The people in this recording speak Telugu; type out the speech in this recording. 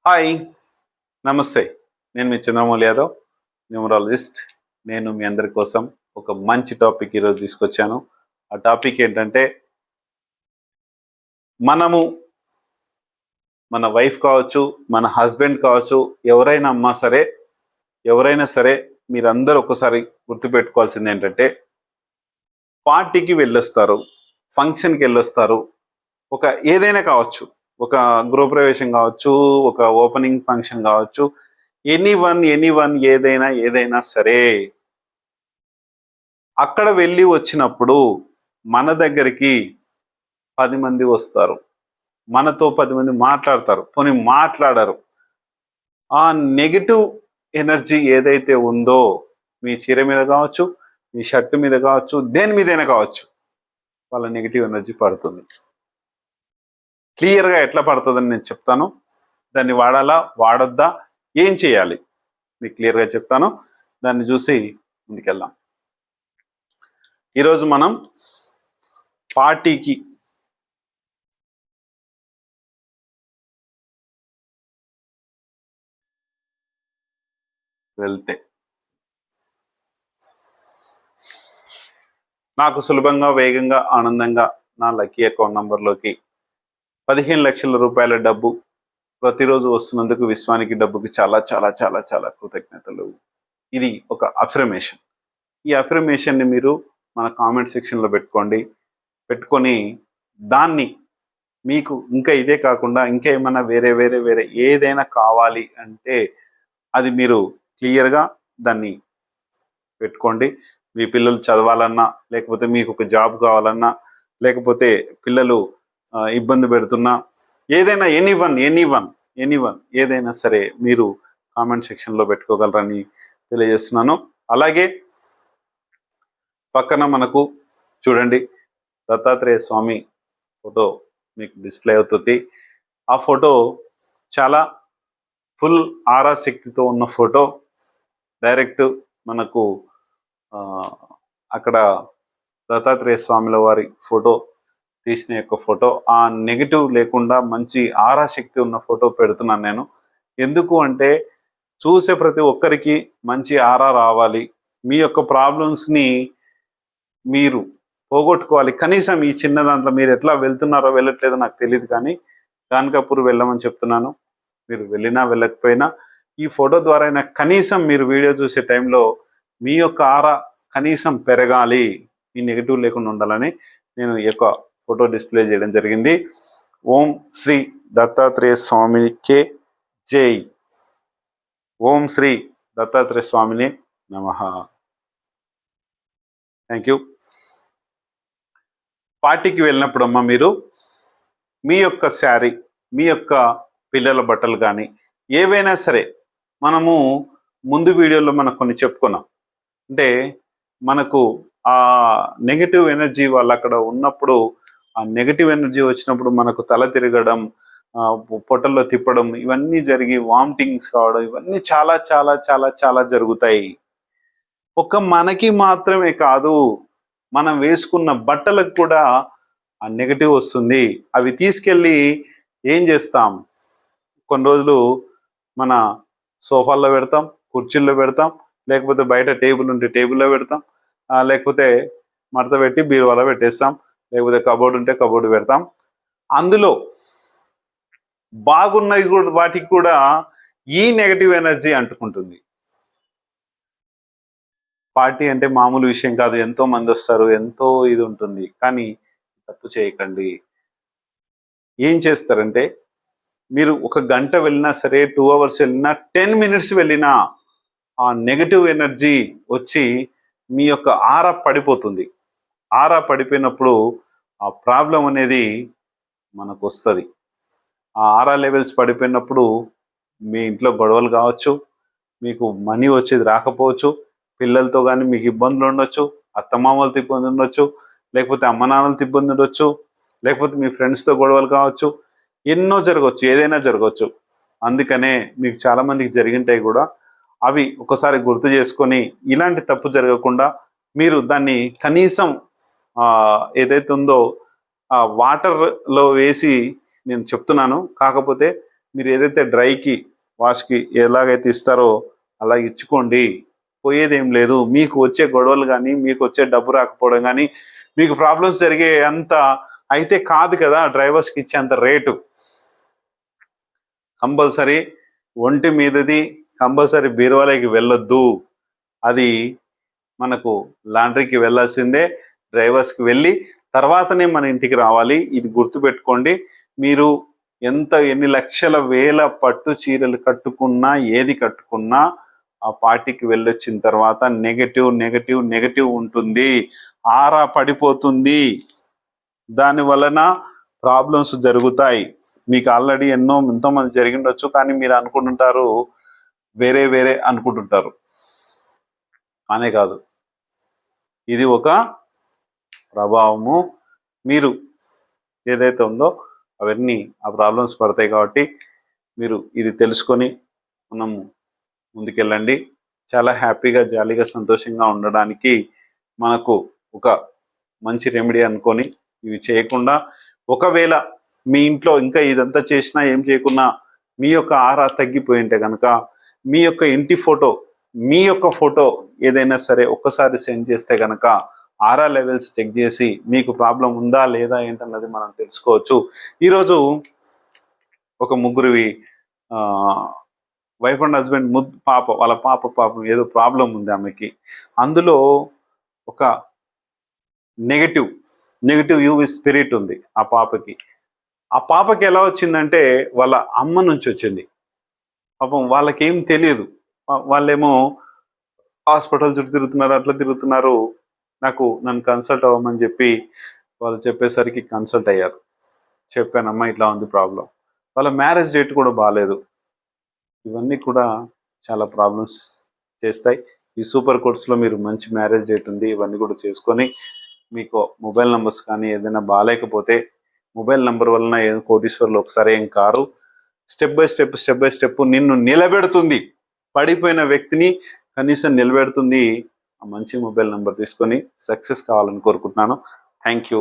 హాయ్, నమస్తే. నేను మీ చంద్రమౌళి యాదవ్, న్యూమరాలజిస్ట్. నేను మీ అందరి కోసం ఒక మంచి టాపిక్ ఈరోజు తీసుకొచ్చాను. ఆ టాపిక్ ఏంటంటే, మనము మన వైఫ్ కావచ్చు, మన హస్బెండ్ కావచ్చు, ఎవరైనా సరే మీరందరూ ఒకసారి గుర్తుపెట్టుకోవాల్సింది ఏంటంటే, పార్టీకి వెళ్ళొస్తారు, ఫంక్షన్కి వెళ్ళొస్తారు, ఒక ఏదైనా కావచ్చు, ఒక గృహప్రవేశం కావచ్చు, ఒక ఓపెనింగ్ ఫంక్షన్ కావచ్చు, ఎనీవన్ ఏదైనా సరే, అక్కడ వెళ్ళి వచ్చినప్పుడు మన దగ్గరికి 10 మంది వస్తారు, మనతో 10 మంది మాట్లాడతారు, పోనీ మాట్లాడరు. ఆ నెగిటివ్ ఎనర్జీ ఏదైతే ఉందో, మీ చీర మీద కావచ్చు, మీ షర్ట్ మీద కావచ్చు, దేని మీదైనా కావచ్చు, వాళ్ళ నెగిటివ్ ఎనర్జీ పడుతుంది. క్లియర్గా ఎట్లా పడుతుందని నేను చెప్తాను. దాన్ని వాడాలా, వాడొద్దా, ఏం చేయాలి మీకు క్లియర్గా చెప్తాను. దాన్ని చూసి ముందుకెళ్దాం. ఈరోజు మనం పార్టీకి వెళ్తే నాకు సులభంగా, వేగంగా, ఆనందంగా నా లక్కీ అకౌంట్ నంబర్లోకి 15 లక్షల రూపాయల డబ్బు ప్రతిరోజు వస్తున్నందుకు విశ్వానికి, డబ్బుకి చాలా చాలా చాలా చాలా కృతజ్ఞతలు. ఇది ఒక అఫర్మేషన్. ఈ అఫర్మేషన్ని మీరు మన కామెంట్ సెక్షన్లో పెట్టుకొని దాన్ని మీకు ఇంకా ఇదే కాకుండా ఇంకా ఏమైనా వేరే ఏదైనా కావాలి అంటే అది మీరు క్లియర్గా దాన్ని పెట్టుకోండి. మీ పిల్లలు చదవాలన్నా, లేకపోతే మీకు ఒక జాబ్ కావాలన్నా, లేకపోతే పిల్లలు ఇబ్బంది పెడుతున్నా, ఏదైనా ఎనీవన్ ఏదైనా సరే మీరు కామెంట్ సెక్షన్లో పెట్టుకోగలరని తెలియజేస్తున్నాను. అలాగే పక్కన మనకు చూడండి, దత్తాత్రేయ స్వామి ఫోటో మీకు డిస్ప్లే అవుతుంది. ఆ ఫోటో చాలా ఫుల్ ఆరా శక్తితో ఉన్న ఫోటో. డైరెక్ట్ మనకు అక్కడ దత్తాత్రేయ స్వామిల వారి ఫోటో తీసిన యొక్క ఫోటో, ఆ నెగిటివ్ లేకుండా మంచి ఆరా శక్తి ఉన్న ఫోటో పెడుతున్నాను నేను. ఎందుకు అంటే, చూసే ప్రతి ఒక్కరికి మంచి ఆరా రావాలి, మీ యొక్క ప్రాబ్లమ్స్ని మీరు పోగొట్టుకోవాలి. కనీసం ఈ చిన్న దాంట్లో మీరు ఎట్లా వెళ్తున్నారో వెళ్ళట్లేదో నాకు తెలియదు, కానీ గాన్కాపూర్ వెళ్ళమని చెప్తున్నాను. మీరు వెళ్ళినా వెళ్ళకపోయినా ఈ ఫోటో ద్వారా అయినా కనీసం మీరు వీడియో చూసే టైంలో మీ యొక్క ఆరా కనీసం పెరగాలి, మీ నెగిటివ్ లేకుండా ఉండాలని నేను ఈ యొక్క ఫోటో డిస్ప్లే చేయడం జరిగింది. ఓం శ్రీ దత్తాత్రేయ స్వామికే జై. ఓం శ్రీ దత్తాత్రేయ స్వామిని నమః. Thank you. పార్టీకి వెళ్ళినప్పుడు అమ్మ, మీరు మీ యొక్క శారీ, మీ యొక్క పిల్లల బట్టలు కానీ ఏవైనా సరే, మనము ముందు వీడియోలో మనం కొన్ని చెప్పుకున్నాం. అంటే మనకు ఆ నెగిటివ్ ఎనర్జీ వాళ్ళు అక్కడ ఉన్నప్పుడు, ఆ నెగిటివ్ ఎనర్జీ వచ్చినప్పుడు మనకు తల తిరగడం, పొట్టల్లో తిప్పడం, ఇవన్నీ జరిగి వామిటింగ్స్ కావడం, ఇవన్నీ చాలా చాలా చాలా చాలా జరుగుతాయి. ఒక మనకి మాత్రమే కాదు, మనం వేసుకున్న బట్టలకు కూడా ఆ నెగిటివ్ వస్తుంది. అవి తీసుకెళ్ళి ఏం చేస్తాం, కొన్ని రోజులు మన సోఫాల్లో పెడతాం, కుర్చీల్లో పెడతాం, లేకపోతే బయట టేబుల్ ఉంటే టేబుల్లో పెడతాం, లేకపోతే మడత పెట్టి బీరువాలో పెట్టేస్తాం, లేకపోతే కబోర్డు ఉంటే కబోర్డు పెడతాం. అందులో బాగున్నవి కూడా, వాటికి కూడా ఈ నెగటివ్ ఎనర్జీ అంటుకుంటుంది. పార్టీ అంటే మామూలు విషయం కాదు, ఎంతో మంది వస్తారు, ఎంతో ఇది ఉంటుంది. కానీ తప్పు చేయకండి. ఏం చేస్తారంటే, మీరు 1 గంట వెళ్ళినా సరే, 2 అవర్స్ వెళ్ళినా, 10 మినిట్స్ వెళ్ళినా ఆ నెగటివ్ ఎనర్జీ వచ్చి మీ యొక్క ఆరా పడిపోతుంది. ఆరా పడిపోయినప్పుడు ఆ ప్రాబ్లం అనేది మనకు వస్తుంది. ఆ ఆరా లెవెల్స్ పడిపోయినప్పుడు మీ ఇంట్లో గొడవలు కావచ్చు, మీకు మనీ వచ్చేది రాకపోవచ్చు, పిల్లలతో కానీ మీకు ఇబ్బందులు ఉండొచ్చు, అత్తమామలతో ఇబ్బంది ఉండొచ్చు, లేకపోతే అమ్మ నాన్నలతో ఇబ్బంది ఉండొచ్చు, లేకపోతే మీ ఫ్రెండ్స్తో గొడవలు కావచ్చు, ఎన్నో జరగవచ్చు, ఏదైనా జరగవచ్చు. అందుకనే మీకు చాలామందికి జరిగింటాయి కూడా. అవి ఒకసారి గుర్తు చేసుకొని ఇలాంటి తప్పు జరగకుండా మీరు దాన్ని కనీసం ఏదైతే ఉందో వాటర్లో వేసి నేను చెప్తున్నాను. కాకపోతే మీరు ఏదైతే డ్రైకి వాష్కి ఎలాగైతే ఇస్తారో అలా ఇచ్చుకోండి. పోయేదేం లేదు. మీకు వచ్చే గొడవలు కానీ, మీకు వచ్చే డబ్బు రాకపోవడం కానీ, మీకు ప్రాబ్లమ్స్ జరిగే అంత అయితే కాదు కదా డ్రైవర్స్కి ఇచ్చేంత రేటు. కంపల్సరీ ఒంటి మీదది కంపల్సరీ బీరువాలోకి వెళ్ళొద్దు. అది మనకు లాండ్రీకి వెళ్ళాల్సిందే. డ్రైవర్స్కి వెళ్ళి తర్వాతనే మన ఇంటికి రావాలి. ఇది గుర్తుపెట్టుకోండి. మీరు ఎన్ని లక్షల వేల పట్టు చీరలు కట్టుకున్నా, ఏది కట్టుకున్నా ఆ పార్టీకి వెళ్ళొచ్చిన తర్వాత నెగటివ్ నెగటివ్ నెగటివ్ ఉంటుంది. ఆరా పడిపోతుంది. దాని వలన ప్రాబ్లమ్స్ జరుగుతాయి. మీకు ఆల్రెడీ ఎంతోమంది జరిగిండొచ్చు, కానీ మీరు అనుకుంటుంటారు వేరే వేరే అనుకుంటుంటారు. కానే కాదు, ఇది ఒక ప్రభావము. మీరు ఏదైతే ఉందో అవన్నీ ఆ ప్రాబ్లమ్స్ పడతాయి. కాబట్టి మీరు ఇది తెలుసుకొని మనము ముందుకెళ్ళండి. చాలా హ్యాపీగా, జాలీగా, సంతోషంగా ఉండడానికి మనకు ఒక మంచి రెమెడీ అనుకొని ఇవి చేయకుండా, ఒకవేళ మీ ఇంట్లో ఇంకా ఇదంతా చేసినా ఏం చేయకున్నా మీ యొక్క ఆరా తగ్గిపోయి ఉంటే కనుక మీ యొక్క ఇంటి ఫోటో, మీ యొక్క ఫోటో ఏదైనా సరే ఒక్కసారి సెండ్ చేస్తే కనుక ఆరా లెవెల్స్ చెక్ చేసి మీకు ప్రాబ్లం ఉందా లేదా ఏంటన్నది మనం తెలుసుకోవచ్చు. ఈరోజు ఒక ముగ్గురివి వైఫ్ అండ్ హస్బెండ్ వాళ్ళ పాపం ఏదో ప్రాబ్లం ఉంది ఆమెకి. అందులో ఒక నెగటివ్ యూవి స్పిరిట్ ఉంది ఆ పాపకి. ఆ పాపకి ఎలా వచ్చిందంటే వాళ్ళ అమ్మ నుంచి వచ్చింది. పాపం వాళ్ళకేం తెలియదు. వాళ్ళేమో హాస్పిటల్ చుట్టూ తిరుగుతున్నారు, అట్లా తిరుగుతున్నారు. నన్ను కన్సల్ట్ అవ్వమని చెప్పి వాళ్ళు చెప్పేసరికి కన్సల్ట్ అయ్యారు. చెప్పానమ్మా ఇట్లా ఉంది ప్రాబ్లం. వాళ్ళ మ్యారేజ్ డేట్ కూడా బాగాలేదు. ఇవన్నీ కూడా చాలా ప్రాబ్లమ్స్ చేస్తాయి. ఈ సూపర్ కోర్స్లో మీరు మంచి మ్యారేజ్ డేట్ ఉంది, ఇవన్నీ కూడా చేసుకొని మీకు మొబైల్ నెంబర్స్ కానీ ఏదైనా బాగాలేకపోతే మొబైల్ నెంబర్ వలన ఏదో కోటీశ్వర్లు ఒకసారి ఏం కారు. స్టెప్ బై స్టెప్ నిన్ను నిలబెడుతుంది. పడిపోయిన వ్యక్తిని కనీసం నిలబెడుతుంది. ఆ మంచి మొబైల్ నెంబర్ తీసుకొని సక్సెస్ కావాలని కోరుకుంటున్నాను. Thank you.